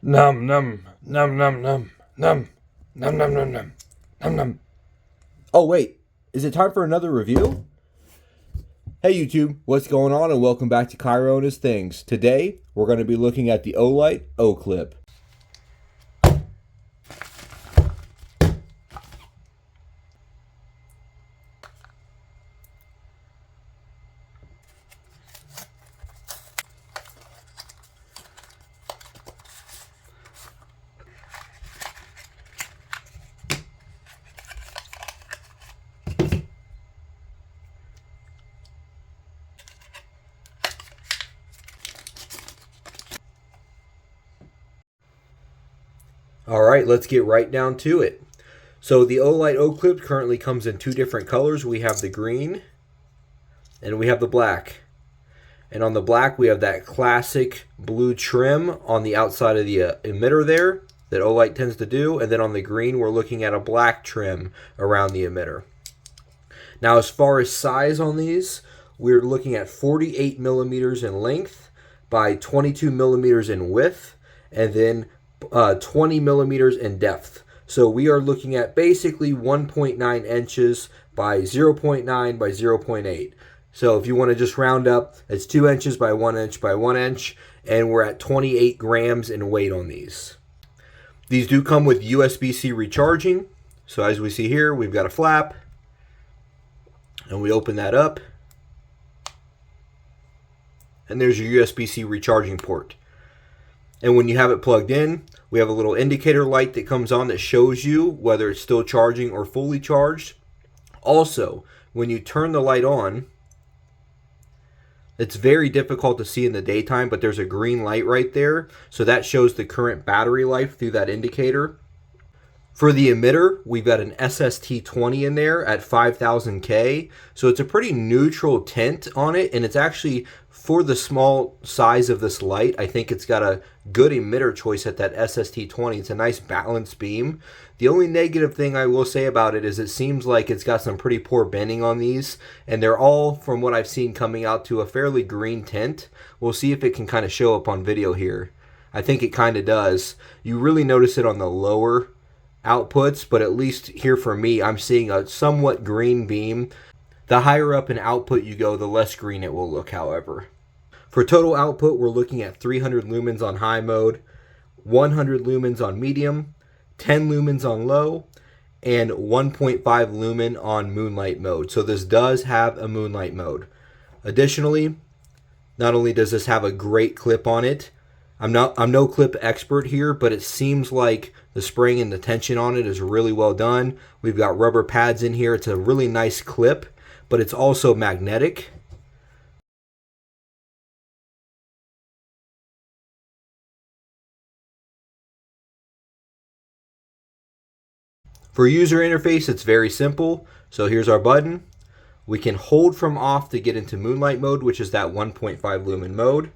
Num num num num num num num num num num num num. Oh wait, is it time for another review? Hey YouTube, what's going on, and welcome back to Cairo and His Things. Today we're going to be looking at the Olight Oclip. Alright, let's get right down to it. So the Olight Oclip currently comes in two different colors. We have the green and we have the black. And on the black we have that classic blue trim on the outside of the emitter there that Olight tends to do. And then on the green we're looking at a black trim around the emitter. Now as far as size on these, we're looking at 48 millimeters in length by 22 millimeters in width, and then 20 millimeters in depth. So we are looking at basically 1.9 inches by 0.9 by 0.8. So if you want to just round up, it's 2 inches by 1 inch by 1 inch, and we're at 28 grams in weight on these. These do come with USB-C recharging. So as we see here, we've got a flap, and we open that up, and there's your USB-C recharging port. And when you have it plugged in, we have a little indicator light that comes on that shows you whether it's still charging or fully charged. Also, when you turn the light on, it's very difficult to see in the daytime, but there's a green light right there. So that shows the current battery life through that indicator. For the emitter, we've got an SST20 in there at 5000K. So it's a pretty neutral tint on it, and it's actually, for the small size of this light, I think it's got a good emitter choice at that SST20. It's a nice balanced beam. The only negative thing I will say about it is it seems like it's got some pretty poor bending on these, and they're all, from what I've seen, coming out to a fairly green tint. We'll see if it can kind of show up on video here. I think it kind of does. You really notice it on the lower outputs, but at least here for me, I'm seeing a somewhat green beam. The higher up in output you go, the less green it will look, however. For total output, we're looking at 300 lumens on high mode, 100 lumens on medium, 10 lumens on low, and 1.5 lumen on moonlight mode. So this does have a moonlight mode. Additionally, not only does this have a great clip on it, I'm no clip expert here, but it seems like the spring and the tension on it is really well done. We've got rubber pads in here. It's a really nice clip, but it's also magnetic. For user interface, it's very simple. So here's our button. We can hold from off to get into moonlight mode, which is that 1.5 lumen mode.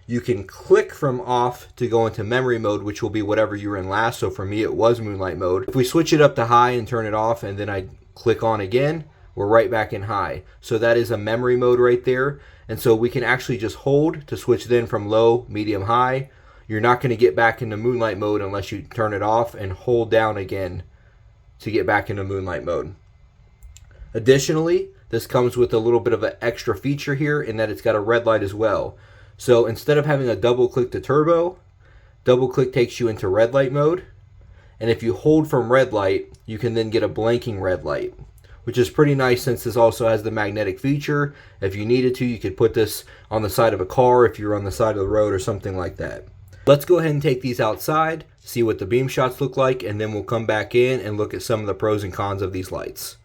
You can click from off to go into memory mode, which will be whatever you were in last. So for me, it was moonlight mode. If we switch it up to high and turn it off, and then I click on again, we're right back in high. So that is a memory mode right there. And so we can actually just hold to switch then from low, medium, high. You're not going to get back into moonlight mode unless you turn it off and hold down again to get back into moonlight mode. Additionally, this comes with a little bit of an extra feature here in that it's got a red light as well. So instead of having a double click to turbo, double click takes you into red light mode. And if you hold from red light, you can then get a blinking red light, which is pretty nice since this also has the magnetic feature. If you needed to, you could put this on the side of a car if you're on the side of the road or something like that. Let's go ahead and take these outside, see what the beam shots look like, and then we'll come back in and look at some of the pros and cons of these lights.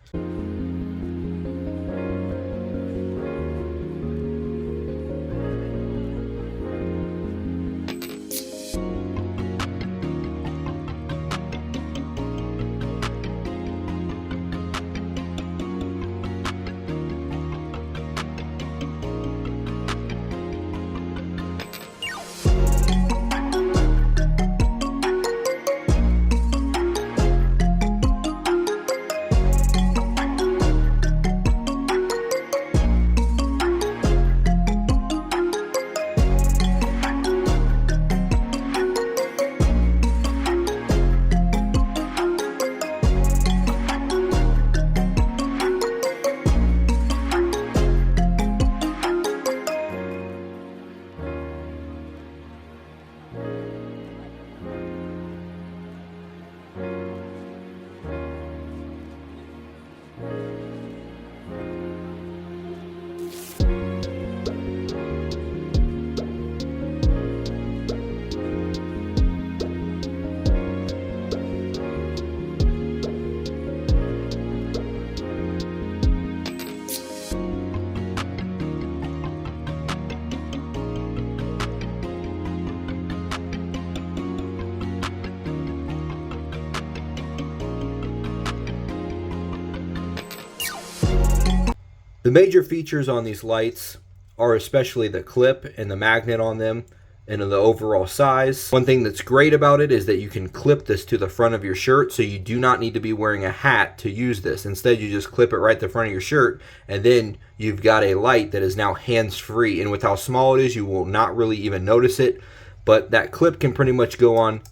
The major features on these lights are especially the clip and the magnet on them and the overall size. One thing that's great about it is that you can clip this to the front of your shirt, so you do not need to be wearing a hat to use this. Instead, you just clip it right to the front of your shirt, and then you've got a light that is now hands-free. And with how small it is, you will not really even notice it, but that clip can pretty much go on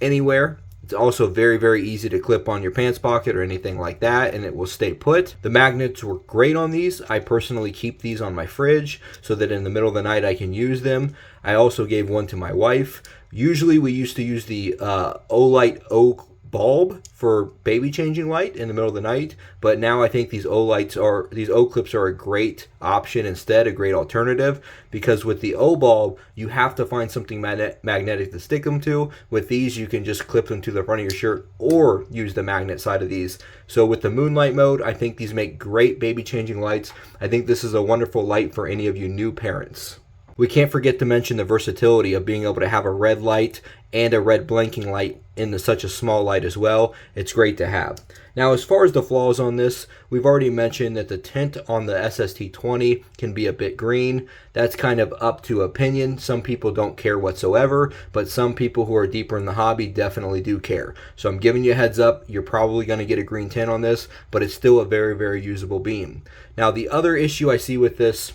anywhere. It's also very, very easy to clip on your pants pocket or anything like that, and it will stay put. The magnets work great on these. I personally keep these on my fridge so that in the middle of the night I can use them. I also gave one to my wife. Usually we used to use the Olight Oclip bulb for baby changing light in the middle of the night, but now I think these Oclips are a great option instead, a great alternative, because with the O bulb you have to find something magnetic to stick them to. With these you can just clip them to the front of your shirt or use the magnet side of these. So with the moonlight mode, I think these make great baby changing lights. I think this is a wonderful light for any of you new parents. We can't forget to mention the versatility of being able to have a red light and a red blinking light in such a small light as well. It's great to have. Now, as far as the flaws on this, we've already mentioned that the tint on the SST20 can be a bit green. That's kind of up to opinion. Some people don't care whatsoever, but some people who are deeper in the hobby definitely do care. So I'm giving you a heads up, you're probably going to get a green tint on this, but it's still a very, very usable beam. Now, the other issue I see with this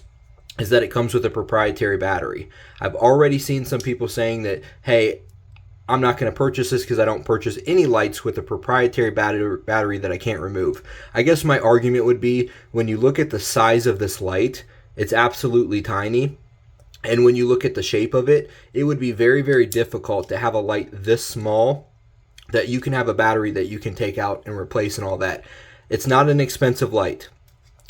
is that it comes with a proprietary battery. I've already seen some people saying that, hey, I'm not going to purchase this because I don't purchase any lights with a proprietary battery that I can't remove. I guess my argument would be, when you look at the size of this light, it's absolutely tiny. And when you look at the shape of it, it would be very, very difficult to have a light this small that you can have a battery that you can take out and replace and all that. It's not an expensive light.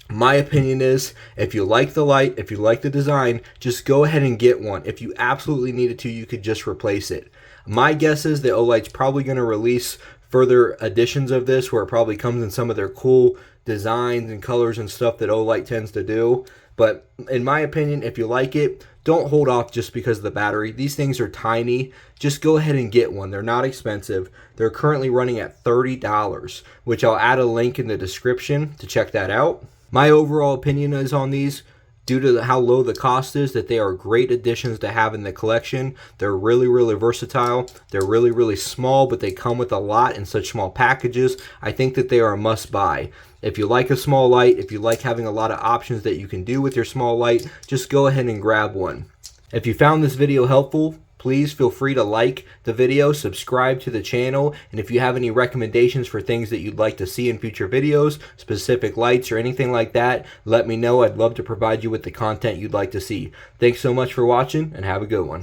My opinion is, if you like the light, if you like the design, just go ahead and get one. If you absolutely needed to, you could just replace it. My guess is that Olight's probably going to release further editions of this, where it probably comes in some of their cool designs and colors and stuff that Olight tends to do. But in my opinion, if you like it, don't hold off just because of the battery. These things are tiny. Just go ahead and get one. They're not expensive. They're currently running at $30, which I'll add a link in the description to check that out. My overall opinion is on these, due to how low the cost is, that they are great additions to have in the collection. They're really, really versatile. They're really, really small, but they come with a lot in such small packages. I think that they are a must-buy. If you like a small light, if you like having a lot of options that you can do with your small light, just go ahead and grab one. If you found this video helpful, please feel free to like the video, subscribe to the channel, and if you have any recommendations for things that you'd like to see in future videos, specific lights or anything like that, let me know. I'd love to provide you with the content you'd like to see. Thanks so much for watching, and have a good one.